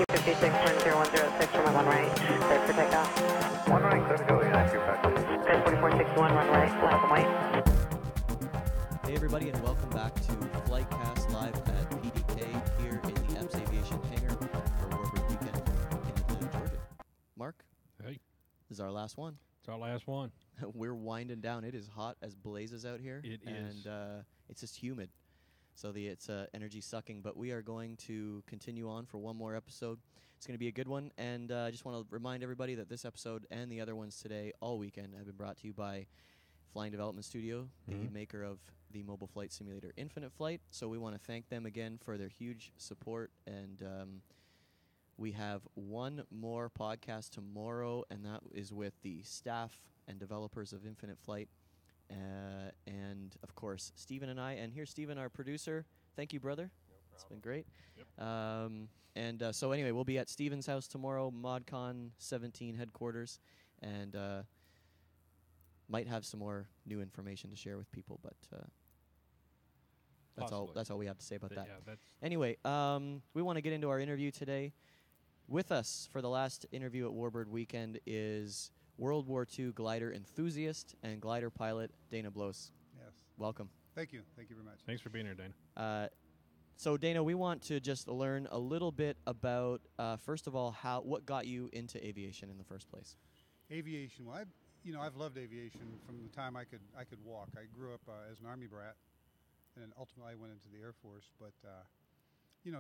256.01006 from 1 right, cleared for takeoff. 1 right, clear to go, yeah, 256. Cleared 4461, 1 right, left and white. Hey everybody, and welcome back to Flightcast live at PDK here in the Epps Aviation hangar for Warburg Weekend in Atlanta, Georgia. Mark, Hey, this is our last one. it's our last one. We're winding down. It is hot as blazes out here. It is. And it's just humid. So it's energy sucking, but we are going to continue on for one more episode. It's going to be a good one, and I just want to remind everybody that this episode and the other ones today, all weekend, have been brought to you by Flying Development Studio, the maker of the mobile flight simulator Infinite Flight. So we want to thank them again for their huge support, and we have one more podcast tomorrow, and that is with the staff and developers of Infinite Flight. And, of course, Stephen and I. And here's Stephen, our producer. Thank you, brother. No problem. It's been great. Yep. So anyway, we'll be at Stephen's house tomorrow, ModCon 17 headquarters, and might have some more new information to share with people, but that's all. Possibly. That's all we have to say about that. Yeah, that's Anyway, we want to get into our interview today. With us for the last interview at Warbird Weekend is World War II glider enthusiast and glider pilot Dana Blose. Yes. Welcome. Thank you. Thank you very much. Thanks for being here, Dana. So Dana, we want to just learn a little bit about, first of all, what got you into aviation in the first place. Aviation. Well, I've loved aviation from the time I could walk. I grew up as an Army brat, and then ultimately I went into the Air Force. But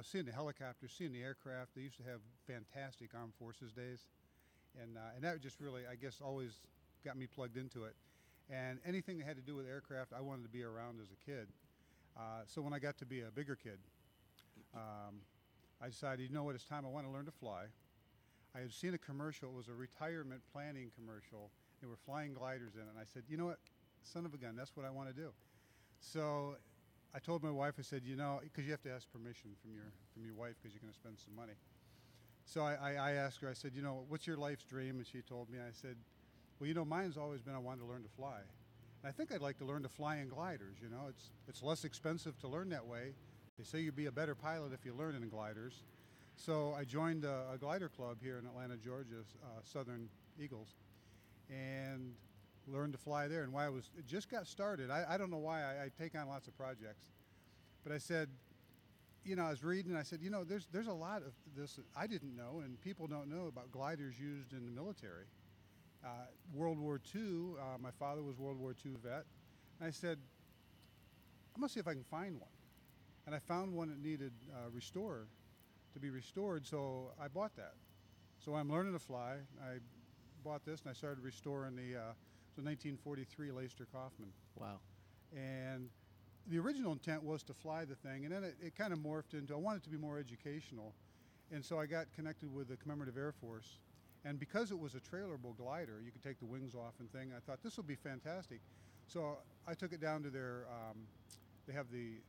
seeing the helicopters, seeing the aircraft, they used to have fantastic Armed Forces days, and that just really, I guess, always got me plugged into it. And anything that had to do with aircraft, I wanted to be around as a kid. So when I got to be a bigger kid, I decided, you know what, it's time I want to learn to fly. I had seen a commercial. It was a retirement planning commercial. They were flying gliders in it. And I said, you know what, son of a gun, that's what I want to do. So I told my wife, I said, because you have to ask permission from your wife because you're going to spend some money. So I asked her, I said, what's your life's dream? And she told me, I said, well, mine's always been I wanted to learn to fly. And I think I'd like to learn to fly in gliders. It's less expensive to learn that way. They say you'd be a better pilot if you learn in gliders. So I joined a glider club here in Atlanta, Georgia, Southern Eagles, and learned to fly there. And it just got started. I don't know why I take on lots of projects, but I said, I was reading, and I said, there's a lot of this I didn't know, and people don't know about gliders used in the military. World War II, my father was World War II vet, and I said, I'm going to see if I can find one. And I found one that needed to be restored, so I bought that. So I'm learning to fly. I bought this, and I started restoring the 1943 Leicester Kaufman. Wow. And the original intent was to fly the thing, and then it kind of morphed into, I wanted it to be more educational. And so I got connected with the Commemorative Air Force. And because it was a trailable glider, you could take the wings off and thing, I thought this will be fantastic. So I took it down to they have the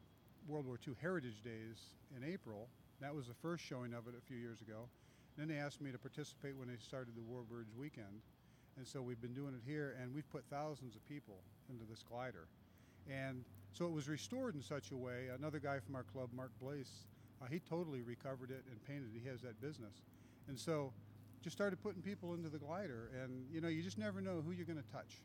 World War II Heritage Days in April. That was the first showing of it a few years ago. Then they asked me to participate when they started the Warbirds Weekend. And so we've been doing it here, and we've put thousands of people into this glider. And so it was restored in such a way, another guy from our club, Mark Blose, he totally recovered it and painted it. He has that business. And so just started putting people into the glider, and you just never know who you're going to touch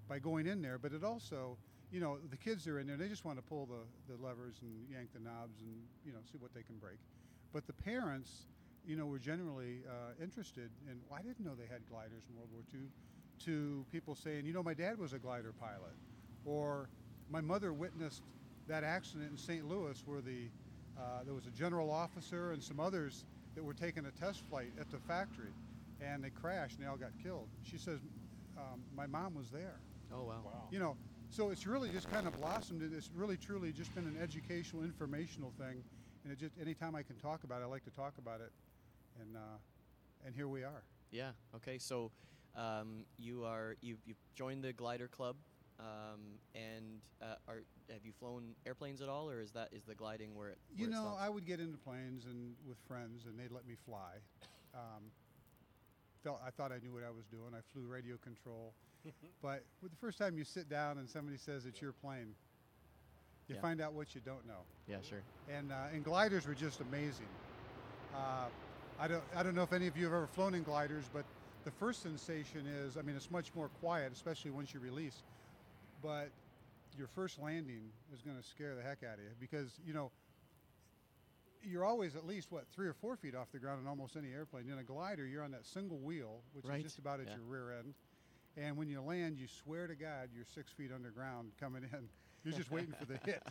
by going in there. But it also, the kids are in there, they just want to pull the levers and yank the knobs and see what they can break. But the parents were generally interested in, I didn't know they had gliders in World War II, to people saying, my dad was a glider pilot, or my mother witnessed that accident in St. Louis where there was a general officer and some others that were taking a test flight at the factory, and they crashed and they all got killed. She says, my mom was there. Oh, wow. Wow. So it's really just kind of blossomed. It's really, truly just been an educational, informational thing. And it just, anytime I can talk about it, I like to talk about it. And here we are. Yeah. Okay. So you've joined the glider club, and have you flown airplanes at all, or is the gliding where it stops? I would get into planes and with friends, and they'd let me fly. I thought I knew what I was doing. I flew radio control. But the first time you sit down and somebody says it's your plane, you find out what you don't know. Yeah, sure. And gliders were just amazing. I don't know if any of you have ever flown in gliders, but the first sensation is, I mean, it's much more quiet, especially once you release. But your first landing is going to scare the heck out of you because, you know, you're always at least, 3 or 4 feet off the ground in almost any airplane. In a glider, you're on that single wheel, which Right. is just about at Yeah. your rear end. And when you land, you swear to God you're 6 feet underground coming in. You're just waiting for the hit.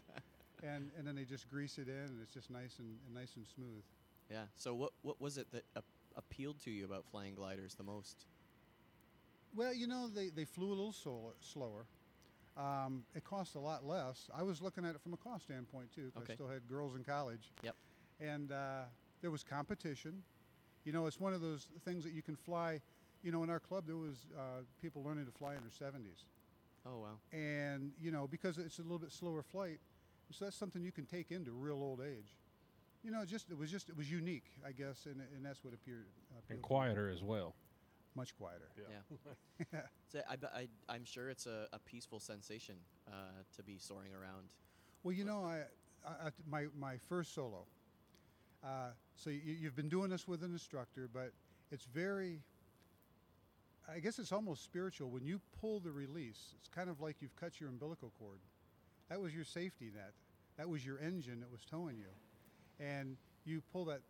And then they just grease it in, and it's just nice and smooth. Yeah. So what was it that appealed to you about flying gliders the most? Well, you know, they flew a little slower. It cost a lot less. I was looking at it from a cost standpoint, too, 'cause Okay. I still had girls in college. Yep. And there was competition. You know, it's one of those things that you can fly. You know, in our club, there was people learning to fly in their 70s. Oh, wow. And, you know, because it's a little bit slower flight, so that's something you can take into real old age. You know, it was unique, I guess, and that's what appeared. And quieter as well. Much quieter. Yeah. So I'm sure it's a peaceful sensation to be soaring around. Well, you know, my first solo. So you've been doing this with an instructor, but it's very, I guess it's almost spiritual. When you pull the release, it's kind of like you've cut your umbilical cord. That was your safety net. That was your engine that was towing you. And you pull that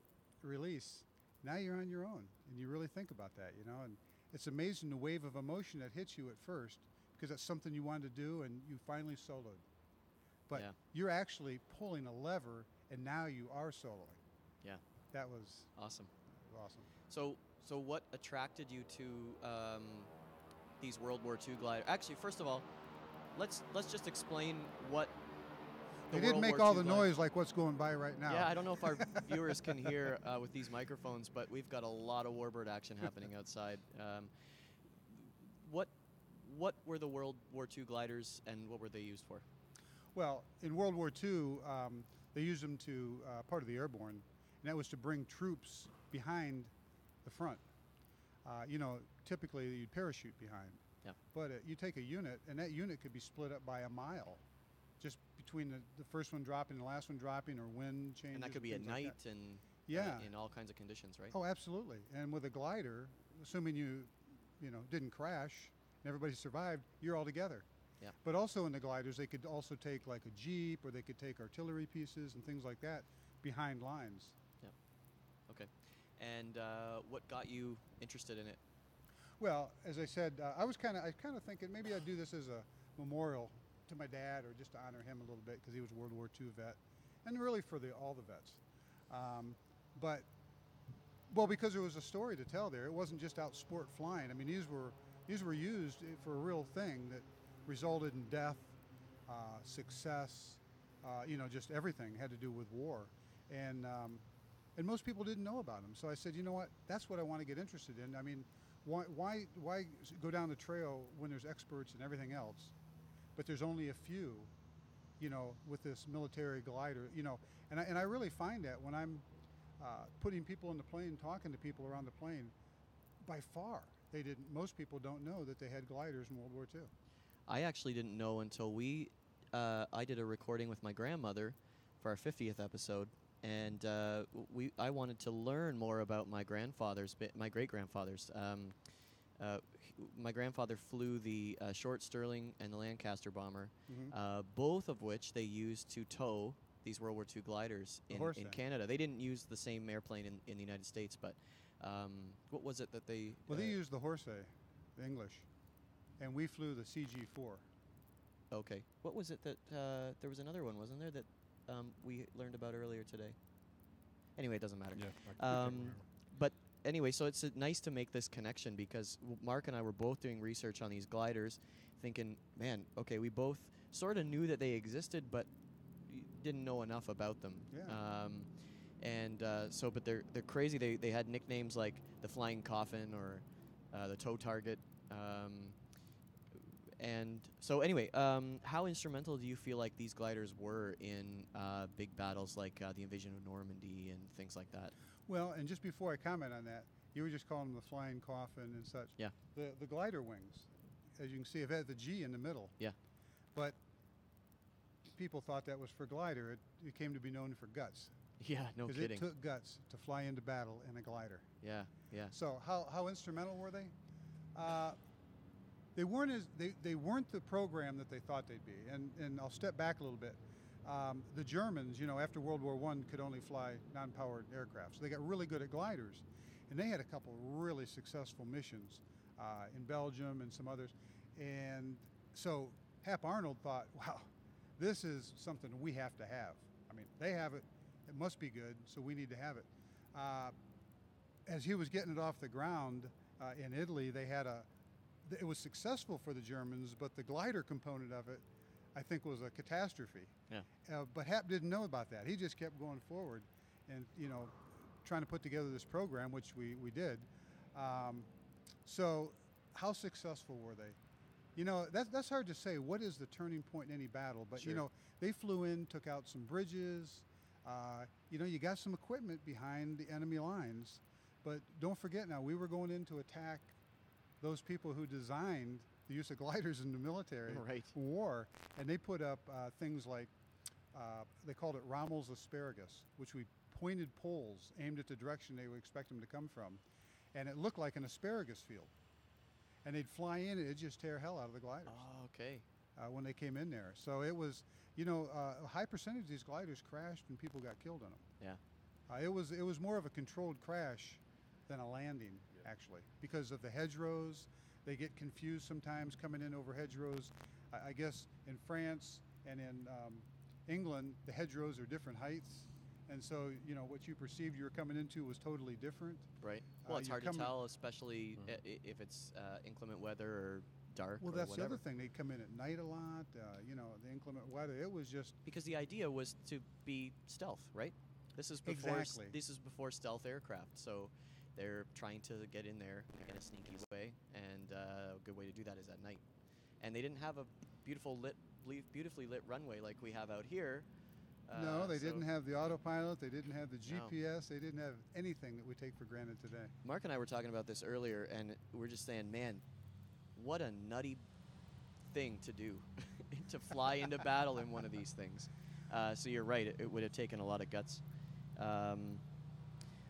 release, now you're on your own. And you really think about that, you know. And it's amazing the wave of emotion that hits you at first because that's something you wanted to do and you finally soloed. But Yeah. you're actually pulling a lever and now you are soloing. Yeah. That was Awesome. awesome. So what attracted you to these World War II gliders? Actually, first of all, let's just explain what the They didn't World make War all II the glider- noise like what's going by right now. Yeah, I don't know if our viewers can hear with these microphones, but we've got a lot of warbird action happening outside. What were the World War II gliders, and what were they used for? Well, in World War II, they used them to part of the airborne, and that was to bring troops behind the front. You know, typically you'd parachute behind. Yeah. But you take a unit, and that unit could be split up by a mile, just between the first one dropping and the last one dropping, or wind changes. And that could be at things like night that. and Yeah. in all kinds of conditions, right? Oh, absolutely. And with a glider, assuming you didn't crash and everybody survived, you're all together. Yeah. But also in the gliders, they could also take like a Jeep, or they could take artillery pieces and things like that behind lines. Okay. And what got you interested in it? Well, as I said, I was kind of thinking maybe I'd do this as a memorial to my dad, or just to honor him a little bit because he was a World War II vet, and really for all the vets. Because there was a story to tell there. It wasn't just out sport flying. I mean, these were used for a real thing that resulted in death, success, just everything had to do with war. And most people didn't know about them. So I said, you know what? That's what I want to get interested in. I mean, why go down the trail when there's experts and everything else, but there's only a few, with this military glider, and I really find that when I'm putting people in the plane, talking to people around the plane, by far, most people don't know that they had gliders in World War II. I actually didn't know until I did a recording with my grandmother for our 50th episode, and I wanted to learn more about my great-grandfathers. My grandfather flew the Short Stirling and the Lancaster bomber, both of which they used to tow these World War II gliders in Canada. They didn't use the same airplane in the United States, but what was it that they... Well, they used the Horsey, the English, and we flew the CG-4. Okay. What was it that... there was another one, wasn't there, that we learned about earlier today? Anyway, it doesn't matter. Yeah. But anyway, so it's nice to make this connection because Mark and I were both doing research on these gliders, thinking, man, okay, we both sort of knew that they existed, but didn't know enough about them. Yeah. But they're crazy. They had nicknames like the Flying Coffin or the Tow Target. And so anyway, how instrumental do you feel like these gliders were in big battles like the invasion of Normandy and things like that? Well, and just before I comment on that, you were just calling them the Flying Coffin and such. Yeah. The glider wings, as you can see, it had the G in the middle. Yeah. But people thought that was for glider. It came to be known for guts. Yeah, no Because kidding. it took guts to fly into battle in a glider. Yeah, yeah. So how instrumental were they? They weren't the program that they thought they'd be. And I'll step back a little bit. The Germans, after World War I, could only fly non-powered aircraft, so they got really good at gliders, and they had a couple really successful missions in Belgium and some others. And so Hap Arnold thought, wow, this is something we have to have. I mean, they have it; it must be good, so we need to have it. As he was getting it off the ground in Italy, it was successful for the Germans, but the glider component of it, I think, was a catastrophe. Yeah. But Hap didn't know about that. He just kept going forward and, trying to put together this program, which we did. So how successful were they? That's hard to say. What is the turning point in any battle? But, Sure. They flew in, took out some bridges. You got some equipment behind the enemy lines. But don't forget now, we were going in to attack those people who designed the use of gliders in the military Right. war, and they put up things like they called it Rommel's asparagus, which we pointed poles aimed at the direction they would expect them to come from, and it looked like an asparagus field. And they'd fly in, and it'd just tear hell out of the gliders Oh, okay. when they came in there. So it was, a high percentage of these gliders crashed and people got killed on them. Yeah. It was more of a controlled crash than a landing, actually, because of the hedgerows. They get confused sometimes coming in over hedgerows. I guess in France and in England, the hedgerows are different heights. And so, what you perceived you were coming into was totally different. Right. Well, it's you're hard to coming- tell, especially if it's inclement weather or dark Well, or that's whatever. the other thing. They come in at night a lot, the inclement weather. It was just, Because the idea was to be stealth, right? This is before Exactly. this is before stealth aircraft, so they're trying to get in there in a sneaky way, and a good way to do that is at night. And they didn't have a beautifully lit runway like we have out here. no, they so didn't have the autopilot. They didn't have the No. GPS. They didn't have anything that we take for granted today. Mark and I were talking about this earlier, and we're just saying, man, what a nutty thing to do, to fly into battle in one of these things. So you're right; it would have taken a lot of guts.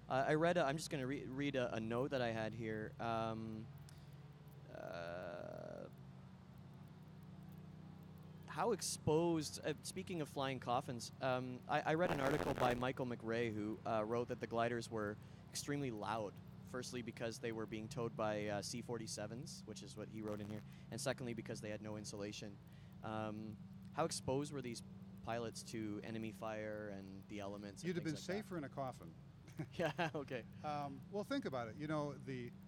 I read. I'm just going to read a note that I had here. How exposed? Speaking of flying coffins, I read an article by Michael McRae who wrote that the gliders were extremely loud. Firstly, because they were being towed by C-47s, which is what he wrote in here, and secondly, because they had no insulation. How exposed were these pilots to enemy fire and the elements? And You'd have been things like safer in a coffin. that? Yeah. Okay. Well, think about it.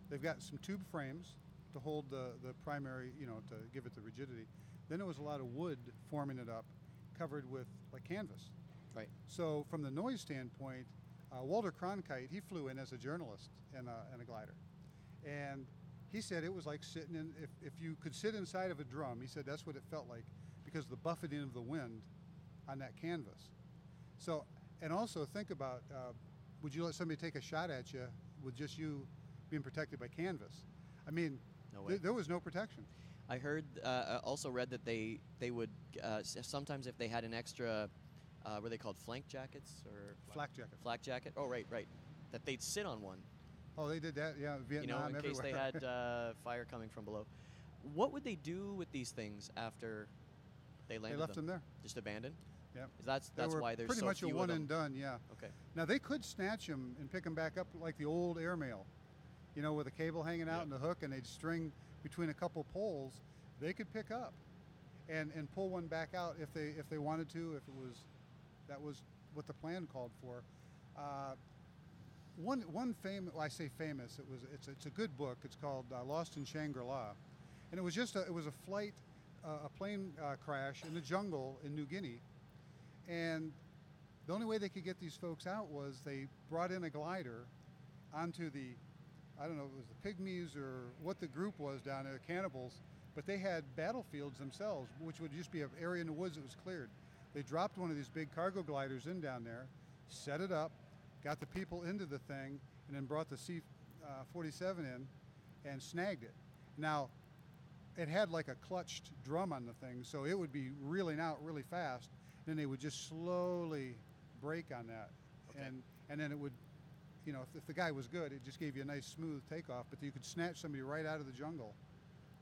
They've got some tube frames to hold the primary, to give it the rigidity. Then there was a lot of wood forming it up, covered with like canvas. Right. So from the noise standpoint, Walter Cronkite, he flew in as a journalist in a glider, and he said it was like sitting in. If you could sit inside of a drum, he said that's what it felt like, because of the buffeting of the wind on that canvas. So, and also think about, would you let somebody take a shot at you with just you being protected by canvas? I mean, No way. there was no protection. I heard, also read that they would sometimes, if they had an extra, were they called flank jackets or Flak jacket. flak jacket? Oh, right, that they'd sit on one. Oh, they did that, yeah. Vietnam, in case they everywhere. had fire coming from below. What would they do with these things after they They landed left them there. Just abandoned? Yeah. That's They were why there's pretty so much few a of one them. and done, yeah. Okay. Now they could snatch them and pick them back up like the old airmail, with a cable hanging out and the hook, and they'd string between a couple poles. They could pick up and pull one back out if they wanted to, that was what the plan called for. One famous, well, I say famous, it's a good book. It's called Lost in Shangri-La, and it was a flight, a plane crash in the jungle in New Guinea, and the only way they could get these folks out was they brought in a glider onto the, I don't know if it was the pygmies or what the group was down there, cannibals, but they had battlefields themselves, which would just be an area in the woods that was cleared. They dropped one of these big cargo gliders in down there, set it up, got the people into the thing, and then brought the C-47 in and snagged it. Now, it had like a clutched drum on the thing, so it would be reeling out really fast. Then they would just slowly brake on that Okay. And then it would, if the guy was good, it just gave you a nice smooth takeoff. But you could snatch somebody right out of the jungle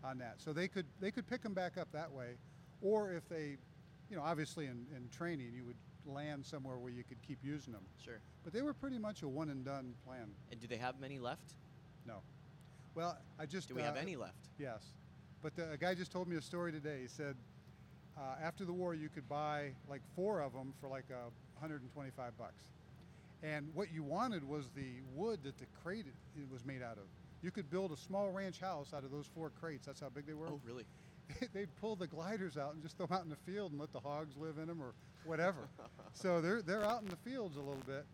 on that. So they could pick them back up that way, or if they, obviously in training you would land somewhere where you could keep using them. Sure. But they were pretty much a one and done plan. And do they have many left? No. Well, I just Do we have any left? Yes, but a guy just told me a story today. He said after the war you could buy like 4 of them for like $125, and what you wanted was the wood that the crate it was made out of. You could build a small ranch house out of those 4 crates. That's how big they were. Oh, really? They'd pull the gliders out and just throw them out in the field and let the hogs live in them or whatever. So they're out in the fields a little bit.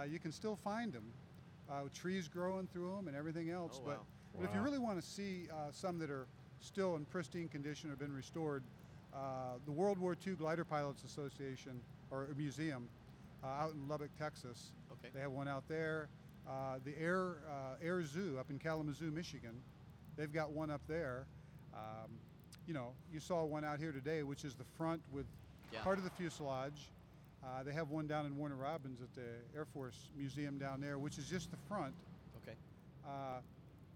You can still find them, trees growing through them and everything else. Oh, wow. But if you really want to see some that are still in pristine condition or been restored, the World War II Glider Pilots Association or Museum out in Lubbock, Texas. Okay. They have one out there. The Air Zoo up in Kalamazoo, Michigan, they've got one up there. You saw one out here today, which is the front with part of the fuselage. They have one down in Warner Robins at the Air Force Museum down there, which is just the front. Okay.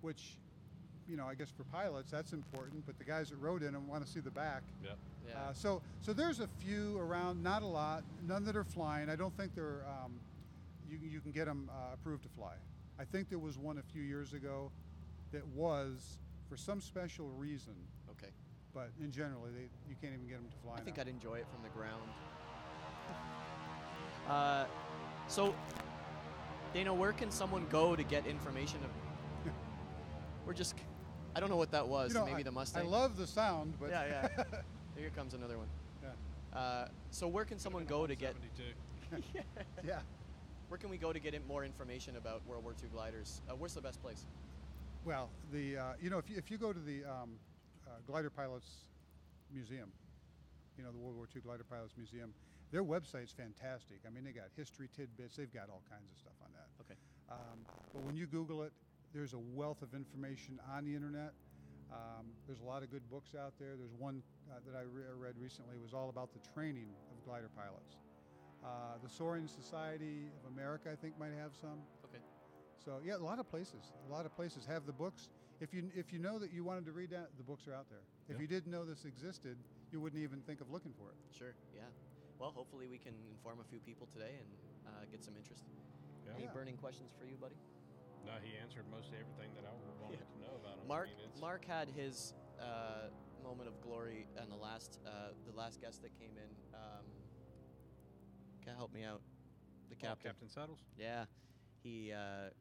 Which, I guess for pilots that's important, but the guys that rode in them want to see the back. Yep. Yeah. So there's a few around, not a lot, none that are flying. I don't think they're, you can get them approved to fly. I think there was one a few years ago that was for some special reason, Okay. but in general, you can't even get them to fly I think now. I'd enjoy it from the ground. So, Dana, where can someone go to get information? I don't know what that was. Maybe the Mustang. I love the sound, but Yeah. Here comes another one. Yeah. So where can someone go to get? 72. Yeah. Where can we go to get more information about World War II gliders? Where's the best place? Well, if you go to the Glider Pilots Museum, the World War II Glider Pilots Museum, their website's fantastic. I mean, they got history tidbits. They've got all kinds of stuff on that. Okay. But when you Google it, there's a wealth of information on the internet. There's a lot of good books out there. There's one that I read recently was all about the training of glider pilots. The Soaring Society of America, I think, might have some. Okay. So yeah, a lot of places have the books. If you know that you wanted to read that, the books are out there. If you didn't know this existed, you wouldn't even think of looking for it. Sure. Yeah. Well, hopefully we can inform a few people today and get some interest. Yeah. Any Yeah. burning questions for you, buddy? No, he answered most everything that I wanted to know about him. Mark had his moment of glory, and the last guest that came in. Can help me out? The captain. Captain Settles? Yeah, he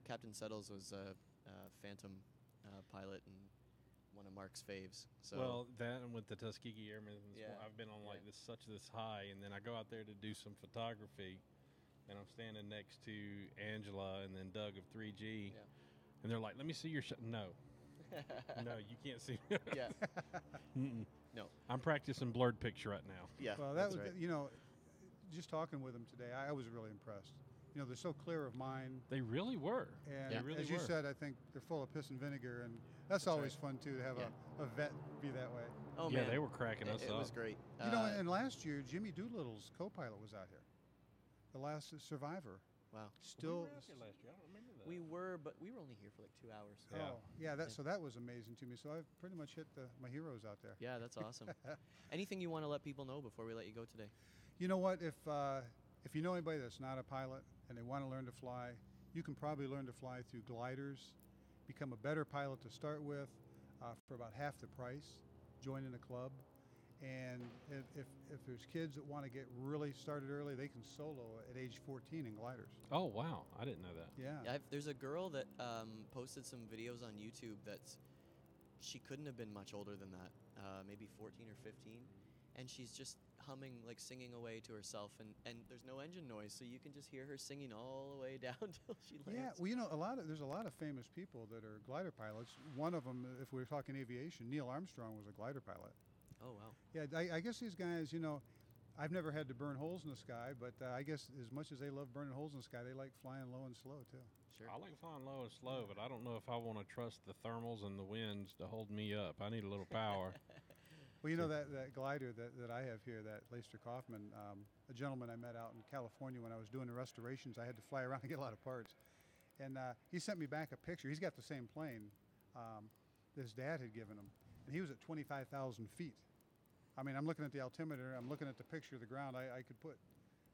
Captain Settles was a Phantom pilot and one of Mark's faves. So Well, that and with the Tuskegee Airmen, Yeah. I've been on like this high, and then I go out there to do some photography, and I'm standing next to Angela and then Doug of 3G, and they're like, "Let me see your shot." No, no, you can't see. yeah, Mm-mm. no, I'm practicing blurred picture right now. yeah. Well, that's that was right. just talking with them today, I was really impressed. They're so clear of mind. They really were. And Yeah. They really as you were. said, I think they're full of piss and vinegar, and that's always fun too to have Yeah. a vet be that way. Oh Yeah, man, they were cracking us it up. was great. And last year Jimmy Doolittle's co-pilot was out here, the last survivor. Wow. Still, last year. I don't remember that. We were, but we were only here for like 2 hours. Yeah. So that was amazing to me. So I've pretty much hit my heroes out there. Yeah, that's awesome. Anything you want to let people know before we let you go today? You know what? If you know anybody that's not a pilot and they want to learn to fly, you can probably learn to fly through gliders, become a better pilot to start with for about half the price, join in a club. And if there's kids that want to get really started early, they can solo at age 14 in gliders. Oh, wow. I didn't know that. Yeah. There's a girl that posted some videos on YouTube she couldn't have been much older than that, maybe 14 or 15. And she's just humming, like singing away to herself, and there's no engine noise, so you can just hear her singing all the way down till she lands. Yeah, well, there's a lot of famous people that are glider pilots. One of them, if we're talking aviation, Neil Armstrong was a glider pilot. Oh, wow. Yeah, I guess these guys, I've never had to burn holes in the sky, but I guess as much as they love burning holes in the sky, they like flying low and slow too. Sure. I like flying low and slow, but I don't know if I want to trust the thermals and the winds to hold me up. I need a little power. Well, you know that glider that I have here, that Leister Kaufman, a gentleman I met out in California when I was doing the restorations, I had to fly around and get a lot of parts. And he sent me back a picture. He's got the same plane that his dad had given him. And he was at 25,000 feet. I mean, I'm looking at the altimeter. I'm looking at the picture of the ground I could put.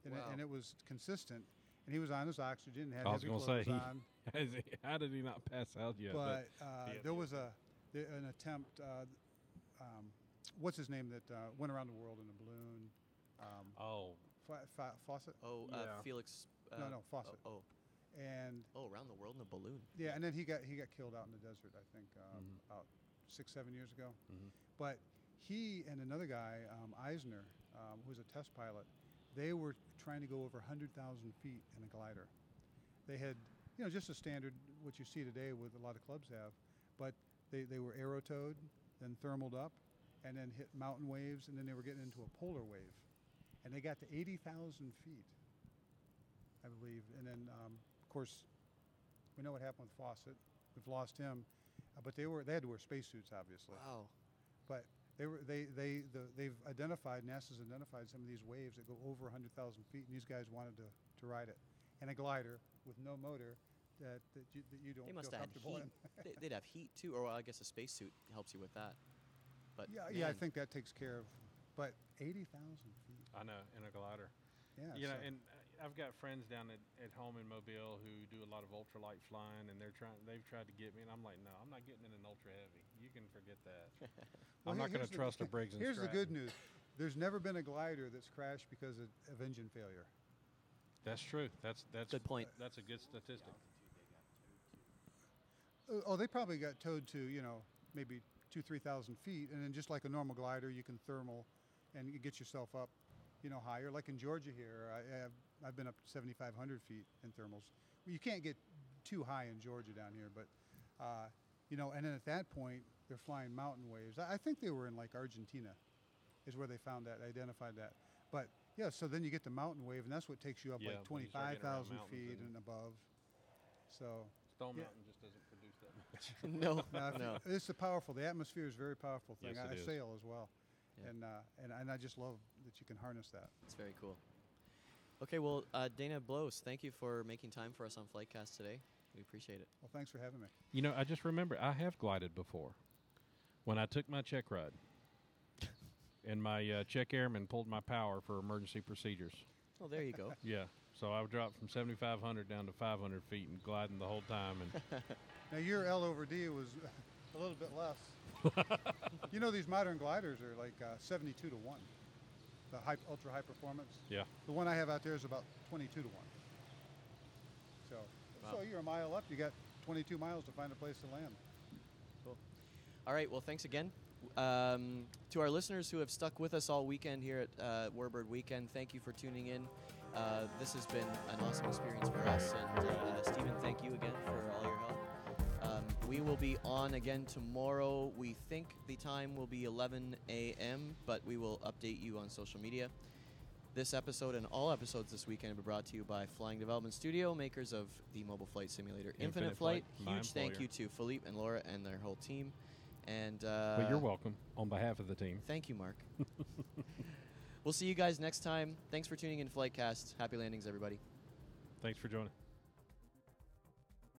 And it was consistent. And he was on his oxygen, had heavy clothes on. How did he not pass out yet? But there was an attempt. What's his name that went around the world in a balloon? Fawcett? Oh, Yeah. Felix. No, Fawcett. And around the world in a balloon. yeah, and then he got killed out in the desert, I think, about 6-7 years ago. But he and another guy, Eisner, who was a test pilot, they were trying to go over 100,000 feet in a glider. They had, just a standard, what you see today with a lot of clubs have, but they were aerotowed, then thermaled up, and then hit mountain waves, and then they were getting into a polar wave. And they got to 80,000 feet, I believe. And then, of course, we know what happened with Fawcett. We've lost him. But they had to wear spacesuits, obviously. Wow. But they've identified, NASA's identified some of these waves that go over 100,000 feet, and these guys wanted to ride it. And a glider with no motor that you don't They must feel have had comfortable heat. in. They'd have heat too, or I guess a spacesuit helps you with that. But Yeah, I man, think that takes care of. But 80,000 feet. I know, in a glider. Yeah. And I've got friends down at home in Mobile who do a lot of ultralight flying, and they've tried to get me, and I'm like, no, I'm not getting in an ultra heavy. You can forget that. Well, I'm not going here's to trust a Briggs and Here's the Stratton. good news. There's never been a glider that's crashed because of engine failure. That's true. That's Good point. That's a good statistic. They probably got towed to, maybe 2,000-3,000 feet, and then just like a normal glider, you can thermal and you get yourself up, higher. Like in Georgia here, I've been up to 7,500 feet in thermals. Well, you can't get too high in Georgia down here, but and then at that point they're flying mountain waves. I think they were in like Argentina, is where they identified that. But yeah, so then you get the mountain wave, and that's what takes you up Yeah, like when you start getting around 25,000 mountains feet and- and above. So. Stone Yeah. Mountain just doesn't produce that much. no, No, it's powerful. The atmosphere is a very powerful thing. Yes, I it is. sail as well, Yeah. and I just love that you can harness that. it's very cool. Okay, well, Dana Blose, thank you for making time for us on Flightcast today. We appreciate it. Well, thanks for having me. I just remember I have glided before. When I took my check ride, and my check airman pulled my power for emergency procedures. Oh, there you go. Yeah. So I dropped from 7,500 down to 500 feet and gliding the whole time. And Now your L over D was a little bit less. These modern gliders are like 72 to 1. The ultra high performance. yeah, The one I have out there is about 22 to 1. So, Wow. so you're a mile up. You got 22 miles to find a place to land. Cool. All right, well, thanks again. To our listeners who have stuck with us all weekend here at Warbird Weekend, thank you for tuning in. This has been an awesome experience for us, and Stephen, thank you again for all your help. We will be on again tomorrow. We think the time will be 11 a.m., but we will update you on social media. This episode and all episodes this weekend have been brought to you by Flying Development Studio, makers of the mobile flight simulator Infinite Flight. my Huge thank employer. you to Philippe and Laura and their whole team. And but you're welcome on behalf of the team. thank you, Mark. We'll see you guys next time. Thanks for tuning in to Flightcast. Happy landings, everybody. Thanks for joining.